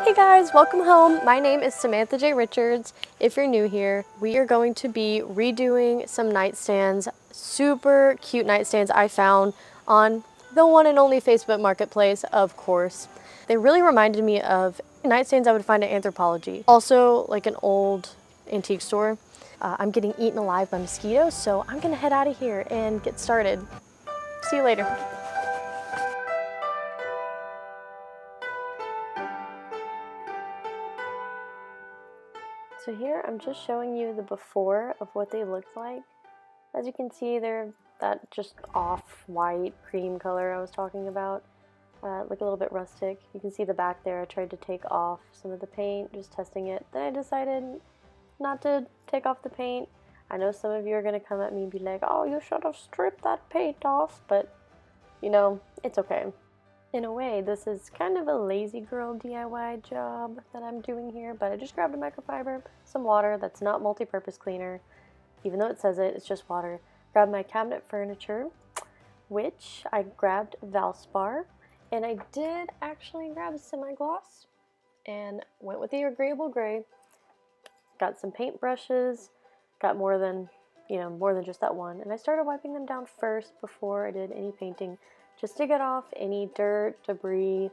Hey guys, welcome home. My name is Samantha J. Richards. If you're new here, we are going to be redoing some nightstands, super cute nightstands I found on the one and only Facebook Marketplace, of course. They really reminded me of nightstands I would find at Anthropologie. Also, like an old antique store. I'm getting eaten alive by mosquitoes, so I'm gonna head out of here and get started. See you later. So here I'm just showing you the before of what they looked like. As you can see, they're that just off-white cream color I was talking about. Look a little bit rustic. You can see the back there. I tried to take off some of the paint, just testing it. Then I decided not to take off the paint. I know some of you are going to come at me and be like, oh, you should have stripped that paint off, but you know, it's okay. In a way, this is kind of a lazy girl DIY job that I'm doing here, but I just grabbed a microfiber, some water that's not multi-purpose cleaner, even though it says it, it's just water. Grabbed my cabinet furniture, which I grabbed Valspar, and I did actually grab a semi-gloss and went with the agreeable gray. Got some paint brushes, got more than just that one, and I started wiping them down first before I did any painting, just to get off any dirt, debris,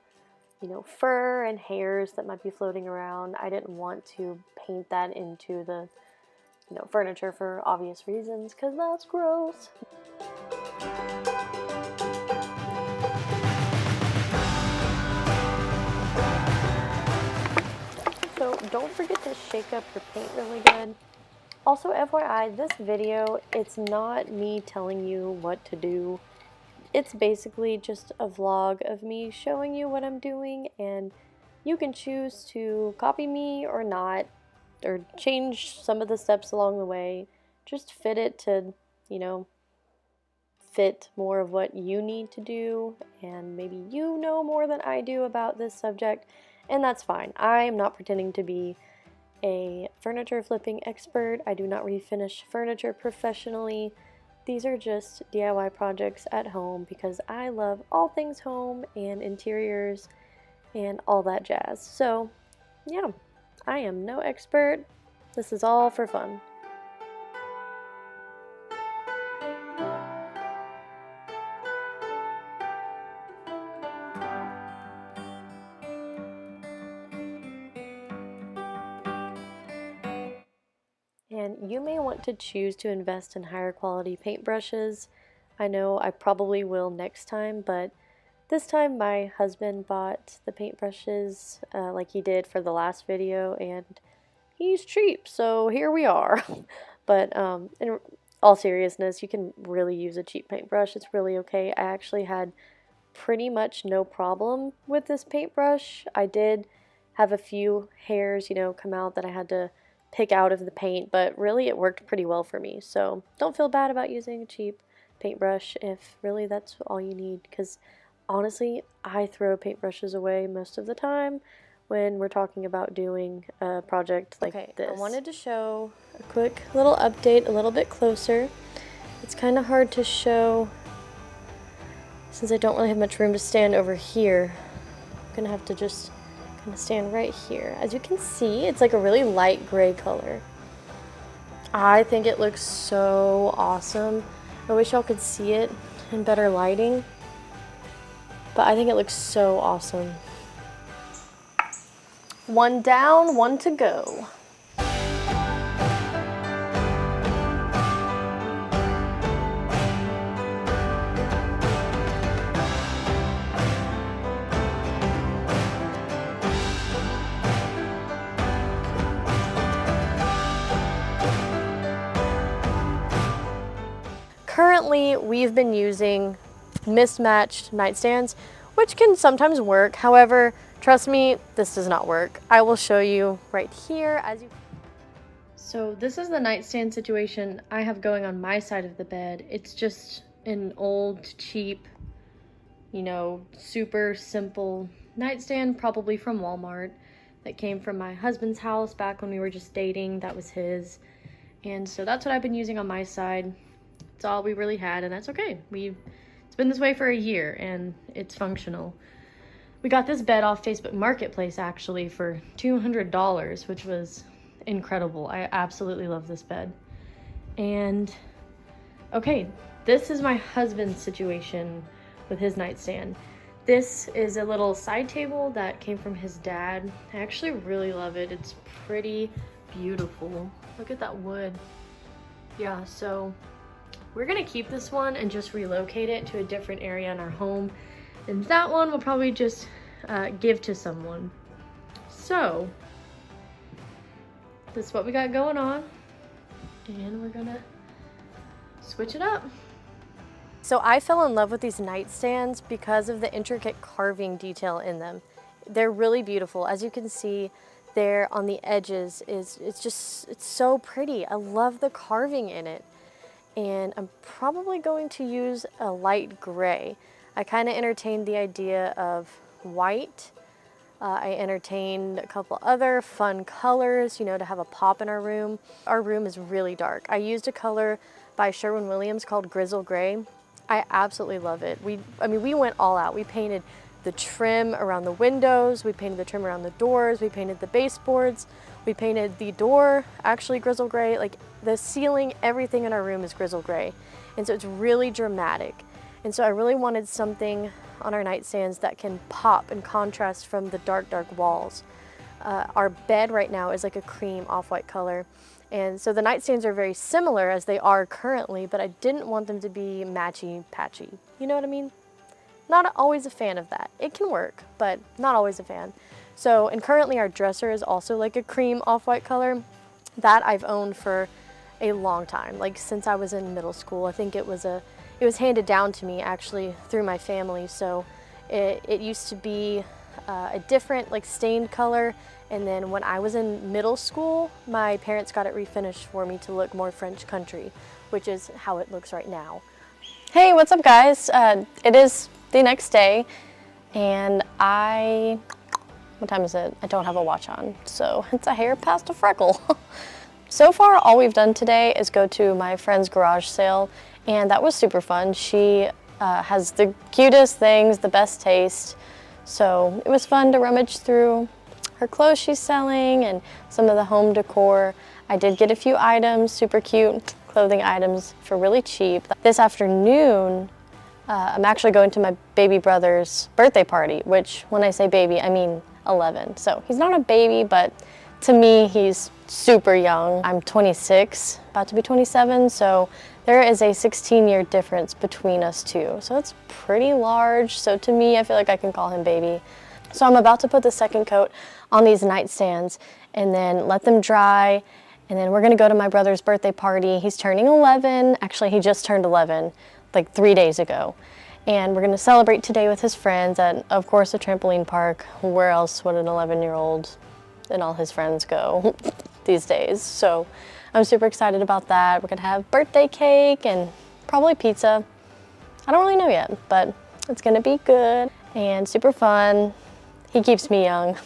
fur and hairs that might be floating around. I didn't want to paint that into the furniture for obvious reasons, because that's gross. So don't forget to shake up your paint really good. Also, FYI, this video, it's not me telling you what to do. It's basically just a vlog of me showing you what I'm doing, and you can choose to copy me or not, or change some of the steps along the way. Just fit it to, fit more of what you need to do, and maybe you know more than I do about this subject, and that's fine. I'm not pretending to be a furniture flipping expert. I do not refinish furniture professionally. These are just DIY projects at home because I love all things home and interiors and all that jazz. So, yeah, I am no expert. This is all for fun. And you may want to choose to invest in higher quality paintbrushes. I know I probably will next time, but this time my husband bought the paintbrushes like he did for the last video, and he's cheap, so here we are. But in all seriousness, you can really use a cheap paintbrush. It's really okay. I actually had pretty much no problem with this paintbrush. I did have a few hairs, come out that I had to pick out of the paint, but really it worked pretty well for me. So don't feel bad about using a cheap paintbrush if really that's all you need, because honestly, I throw paintbrushes away most of the time when we're talking about doing a project like this. I wanted to show a quick little update a little bit closer. It's kind of hard to show since I don't really have much room to stand over here. I'm gonna have to just kind of stand right here. As you can see, it's like a really light gray color. I think it looks so awesome. I wish y'all could see it in better lighting, but I think it looks so awesome. One down, one to go. Currently, we've been using mismatched nightstands, which can sometimes work. However, trust me, this does not work. I will show you right here. So this is the nightstand situation I have going on my side of the bed. It's just an old, cheap, super simple nightstand, probably from Walmart, that came from my husband's house back when we were just dating. That was his. And so that's what I've been using on my side. It's all we really had, and that's okay. It's been this way for a year, and it's functional. We got this bed off Facebook Marketplace actually for $200, which was incredible. I absolutely love this bed. And okay, this is my husband's situation with his nightstand. This is a little side table that came from his dad. I actually really love it. It's pretty beautiful. Look at that wood. Yeah, so we're gonna keep this one and just relocate it to a different area in our home. And that one we'll probably just give to someone. So this is what we got going on. And we're gonna switch it up. So I fell in love with these nightstands because of the intricate carving detail in them. They're really beautiful. As you can see there on the edges, it's so pretty. I love the carving in it. And I'm probably going to use a light gray. I kind of entertained the idea of white. I entertained a couple other fun colors, you know, to have a pop in our room. Our room is really dark. I used a color by Sherwin-Williams called Grizzle Gray. I absolutely love it. We went all out. We painted the trim around the windows, we painted the trim around the doors, we painted the baseboards, we painted the door actually grizzle gray. Like the ceiling, everything in our room is grizzle gray. And so it's really dramatic. And so I really wanted something on our nightstands that can pop and contrast from the dark, dark walls. Our bed right now is like a cream off-white color. And so the nightstands are very similar as they are currently, but I didn't want them to be matchy-patchy. You know what I mean? Not always a fan of that. It can work, but not always a fan. So, and currently our dresser is also like a cream off-white color. That I've owned for a long time, like since I was in middle school. I think it was handed down to me actually through my family. So it used to be a different like stained color. And then when I was in middle school, my parents got it refinished for me to look more French country, which is how it looks right now. Hey, what's up guys? It is the next day and what time is it? I don't have a watch on, so it's a hair past a freckle. So far, all we've done today is go to my friend's garage sale, and that was super fun. She has the cutest things, the best taste, so it was fun to rummage through her clothes she's selling and some of the home decor. I did get a few items, super cute clothing items for really cheap. This afternoon, I'm actually going to my baby brother's birthday party, which when I say baby, I mean 11. So he's not a baby, but to me, he's super young. I'm 26, about to be 27, so there is a 16-year difference between us two. So it's pretty large, so to me, I feel like I can call him baby. So I'm about to put the second coat on these nightstands and then let them dry, and then we're gonna go to my brother's birthday party. He's turning 11, actually he just turned 11, like 3 days ago. And we're gonna celebrate today with his friends at, of course, a trampoline park. Where else would an 11-year-old and all his friends go these days? So I'm super excited about that. We're gonna have birthday cake and probably pizza. I don't really know yet, but it's gonna be good and super fun. He keeps me young.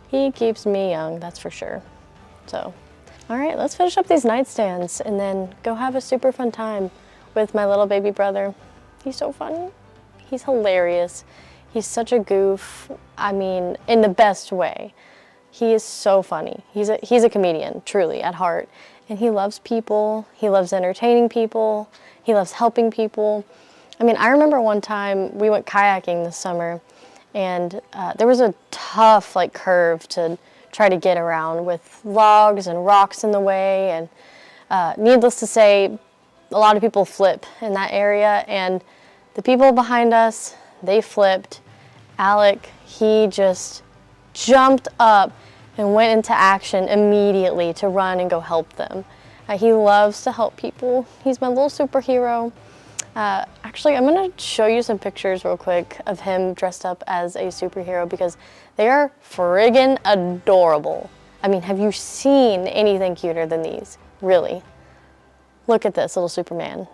He keeps me young, that's for sure. So, all right, let's finish up these nightstands and then go have a super fun time with my little baby brother. He's so funny. He's hilarious. He's such a goof. I mean, in the best way. He is so funny. He's a comedian, truly, at heart. And he loves people. He loves entertaining people. He loves helping people. I mean, I remember one time we went kayaking this summer, and there was a tough like curve to try to get around with logs and rocks in the way. And needless to say, a lot of people flip in that area, and the people behind us, they flipped. Alec, he just jumped up and went into action immediately to run and go help them. He loves to help people. He's my little superhero. Actually, I'm gonna show you some pictures real quick of him dressed up as a superhero because they are friggin' adorable. I mean, have you seen anything cuter than these? Really? Look at this little Superman.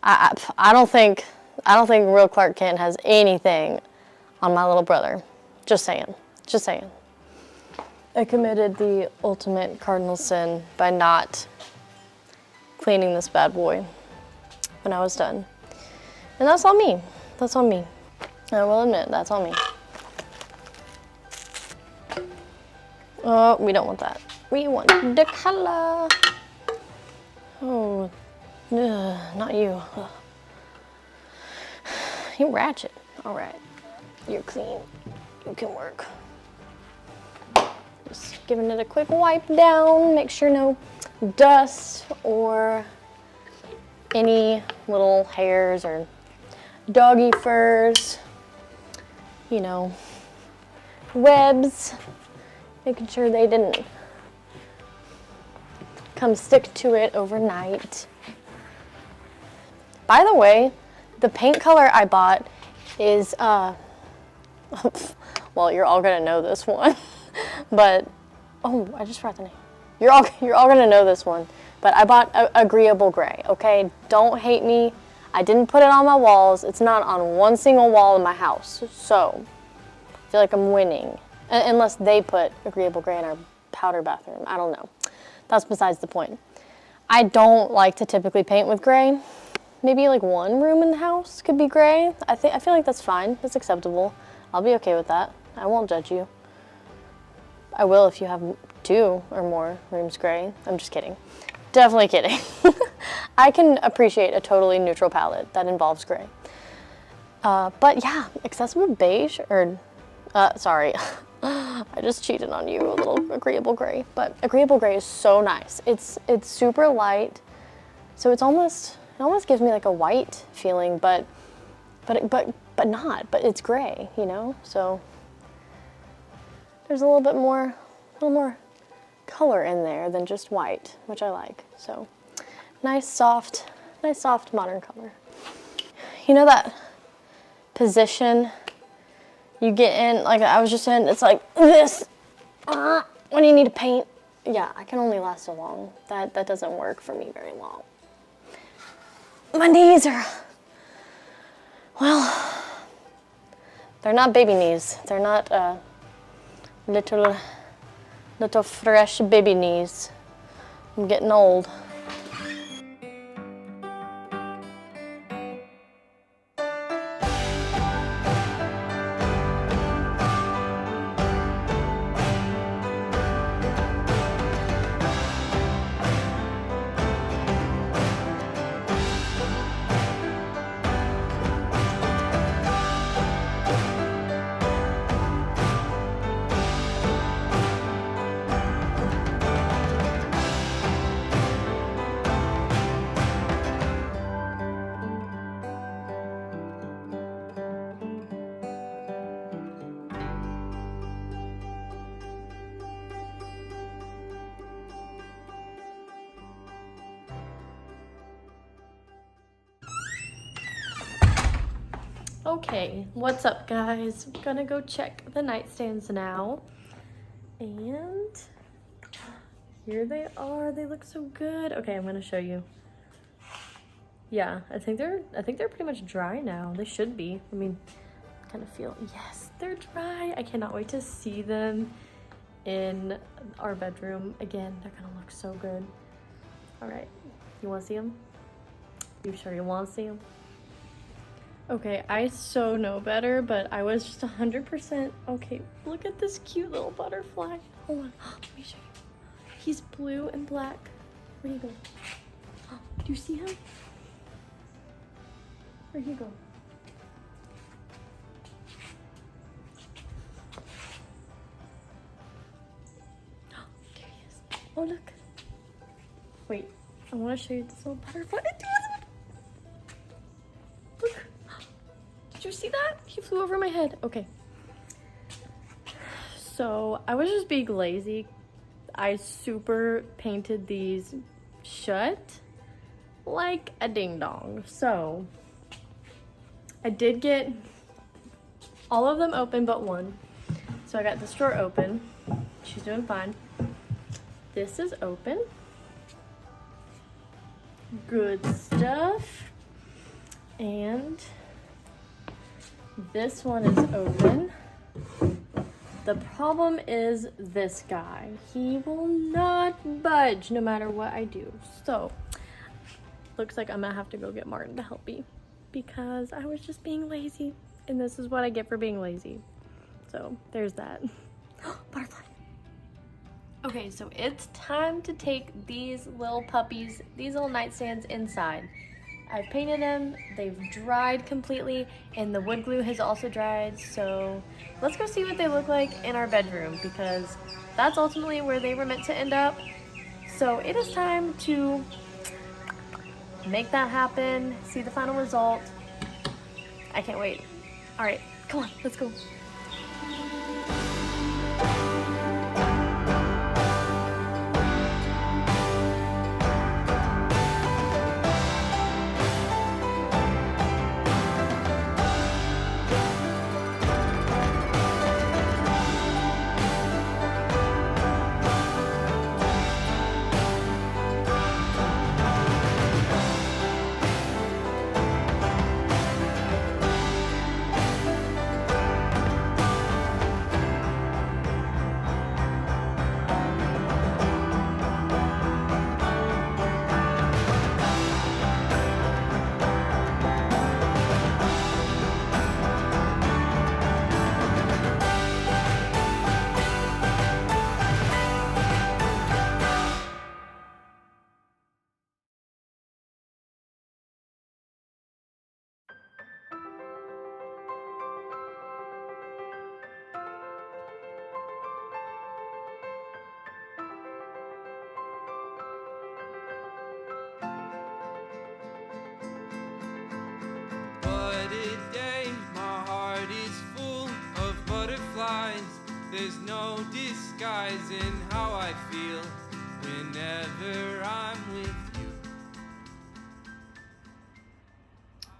I don't think real Clark Kent has anything on my little brother. Just saying, just saying. I committed the ultimate cardinal sin by not cleaning this bad boy when I was done. And that's on me, that's on me. I will admit, that's on me. Oh, we don't want that. We want the color. Oh, not you. Ugh. You ratchet. All right, you're clean. You can work. Just giving it a quick wipe down. Make sure no dust or any little hairs or doggy furs, you know, webs, making sure they didn't come stick to it overnight. By the way, the paint color I bought is, well, you're all gonna know this one, but, oh, I just forgot the name. You're all gonna know this one, but I bought Agreeable Gray, okay? Don't hate me. I didn't put it on my walls. It's not on one single wall in my house, so I feel like I'm winning. Unless they put Agreeable Gray in our powder bathroom. I don't know. That's besides the point. I don't like to typically paint with gray. Maybe like one room in the house could be gray. I feel like that's fine. That's acceptable. I'll be okay with that. I won't judge you. I will if you have 2 or more rooms gray. I'm just kidding. Definitely kidding. I can appreciate a totally neutral palette that involves gray. But yeah, accessible beige, or, sorry. I just cheated on you a little. Agreeable Gray. But Agreeable Gray is so nice. It's super light, so it almost gives me like a white feeling, but not. But it's gray, you know. So there's a little more color in there than just white, which I like. So nice soft modern color. You know that position you get in, like I was just in, it's like this when you need to paint. Yeah, I can only last so long. That doesn't work for me very long. My knees are, well, they're not baby knees. They're not little fresh baby knees. I'm getting old. Okay, what's up guys? I'm gonna go check the nightstands now. And here they are. They look so good. Okay, I'm gonna show you. Yeah, I think they're pretty much dry now. They should be. I mean, kind of feel, yes, they're dry. I cannot wait to see them in our bedroom. Again, they're gonna look so good. All right, you wanna see them? You sure you wanna see them? Okay, I so know better, but I was just 100%. Okay, look at this cute little butterfly. Hold on, let me show you. He's blue and black. Where'd he go? Do you see him? Where'd he go? There he is. Oh, look. Wait, I want to show you this little butterfly. Look. Did you see that? He flew over my head. Okay. So I was just being lazy. I super painted these shut like a ding dong. So I did get all of them open but one. So I got this drawer open. She's doing fine. This is open. Good stuff. And this one is open. The problem is this guy. He will not budge no matter what I do. So, looks like I'm gonna have to go get Martin to help me because I was just being lazy. And this is what I get for being lazy. So there's that. Butterfly. Okay, so it's time to take these little puppies, these little nightstands inside. I've painted them, they've dried completely, and the wood glue has also dried, so let's go see what they look like in our bedroom, because that's ultimately where they were meant to end up. So it is time to make that happen, see the final result. I can't wait. All right, come on, let's go. There's no disguising how I feel whenever I'm with you.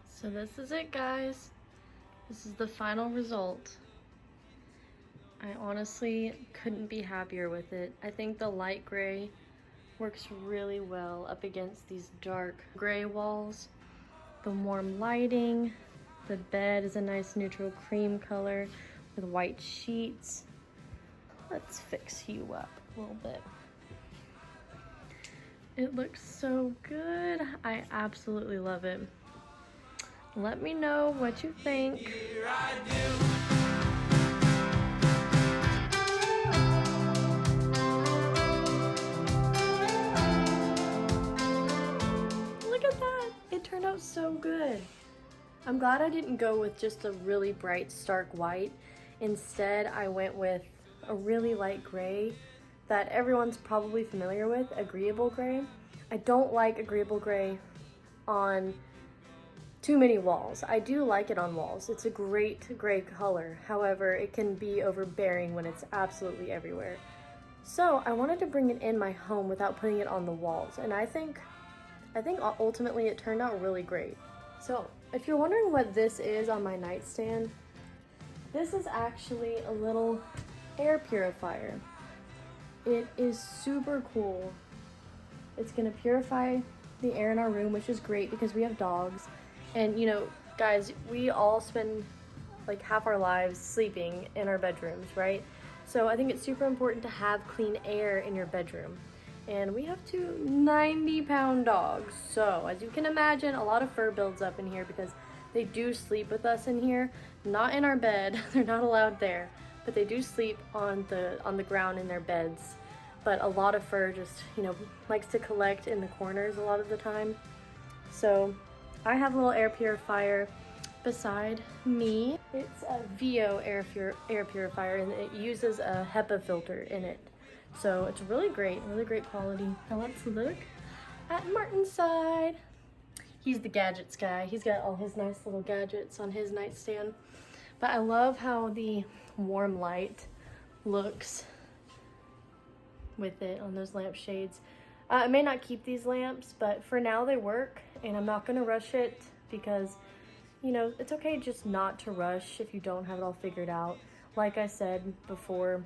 So this is it, guys. This is the final result. I honestly couldn't be happier with it. I think the light gray works really well up against these dark gray walls. The warm lighting, the bed is a nice neutral cream color with white sheets. Let's fix you up a little bit. It looks so good. I absolutely love it. Let me know what you think. Here I do. Look at that. It turned out so good. I'm glad I didn't go with just a really bright, stark white. Instead, I went with a really light gray that everyone's probably familiar with, agreeable gray. I don't like agreeable gray on too many walls. I do like it on walls. It's a great gray color. However, it can be overbearing when it's absolutely everywhere. So I wanted to bring it in my home without putting it on the walls, and I think ultimately it turned out really great. So if you're wondering what this is on my nightstand, this is actually a little air purifier. It is super cool. It's gonna purify the air in our room, which is great because we have dogs. And you know, guys, we all spend like half our lives sleeping in our bedrooms, right? So I think it's super important to have clean air in your bedroom. And we have two 90-pound dogs. So as you can imagine, a lot of fur builds up in here because they do sleep with us in here, not in our bed. They're not allowed there, but they do sleep on the ground in their beds. But a lot of fur just, you know, likes to collect in the corners a lot of the time. So I have a little air purifier beside me. It's a VO air purifier, and it uses a HEPA filter in it. So it's really great quality. Now let's look at Martin's side. He's the gadgets guy. He's got all his nice little gadgets on his nightstand. But I love how the warm light looks with it on those lampshades. I may not keep these lamps, but for now they work, and I'm not gonna rush it because, you know, it's okay just not to rush if you don't have it all figured out. Like I said before,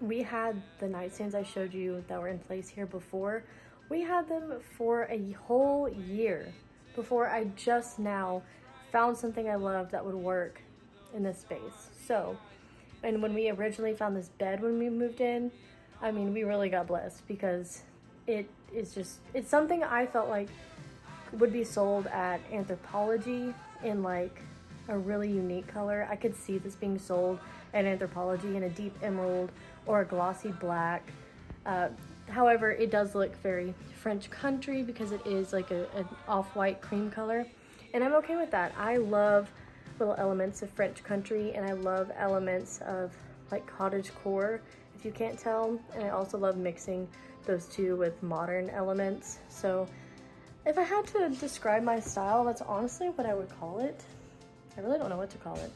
we had the nightstands I showed you that were in place here before. We had them for a whole year before I just now found something I loved that would work in this space. So, and when we originally found this bed when we moved in, I mean, we really got blessed because it's something I felt like would be sold at Anthropologie in like a really unique color. I could see this being sold at Anthropologie in a deep emerald or a glossy black. However, it does look very French country because it is like an off-white cream color, and I'm okay with that. I love little elements of French country, and I love elements of like cottage core, if you can't tell, and I also love mixing those two with modern elements. So if I had to describe my style, that's honestly what I would call it. I really don't know what to call it.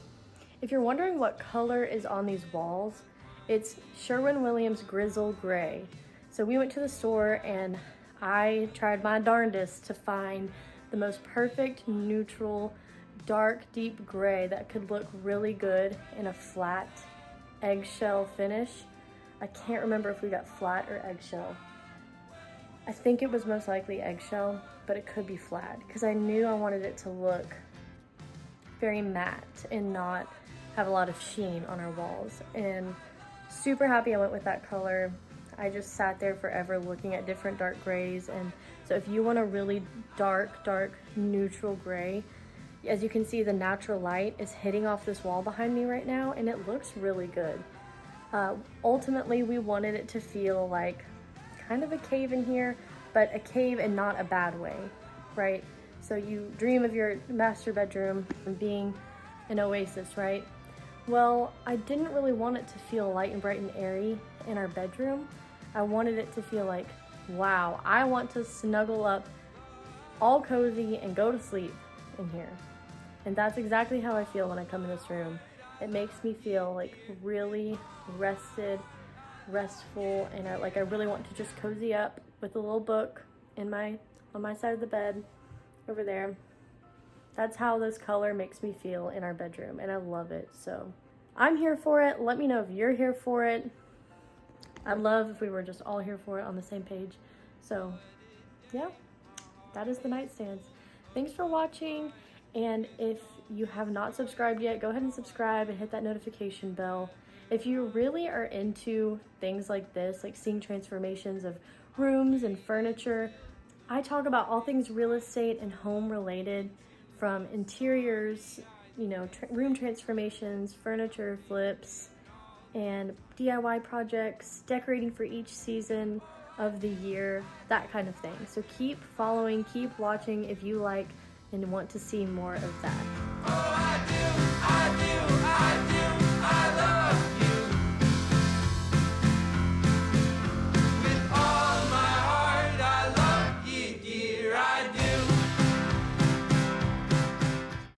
If you're wondering what color is on these walls, it's Sherwin-Williams Grizzle Gray. So we went to the store and I tried my darndest to find the most perfect neutral dark deep gray that could look really good in a flat eggshell finish. I can't remember if we got flat or eggshell. I think it was most likely eggshell, but it could be flat because I knew I wanted it to look very matte and not have a lot of sheen on our walls. And super happy I went with that color. I just sat there forever looking at different dark grays. And so if you want a really dark neutral gray, as you can see, the natural light is hitting off this wall behind me right now, and it looks really good. Ultimately, we wanted it to feel like kind of a cave in here, but a cave in not a bad way, right? So you dream of your master bedroom being an oasis, right? Well, I didn't really want it to feel light and bright and airy in our bedroom. I wanted it to feel like, wow, I want to snuggle up all cozy and go to sleep in here. And that's exactly how I feel when I come in this room. It makes me feel like really rested, restful, and I really want to just cozy up with a little book on my side of the bed over there. That's how this color makes me feel in our bedroom, and I love it. So I'm here for it. Let me know if you're here for it. I'd love if we were just all here for it on the same page. So yeah, that is the Nightstands. Thanks for watching. And if you have not subscribed yet, go ahead and subscribe and hit that notification bell. If you really are into things like this, like seeing transformations of rooms and furniture, I talk about all things real estate and home related, from interiors, room transformations, furniture flips, and DIY projects, decorating for each season of the year, that kind of thing. So keep following, keep watching if you like and want to see more of that.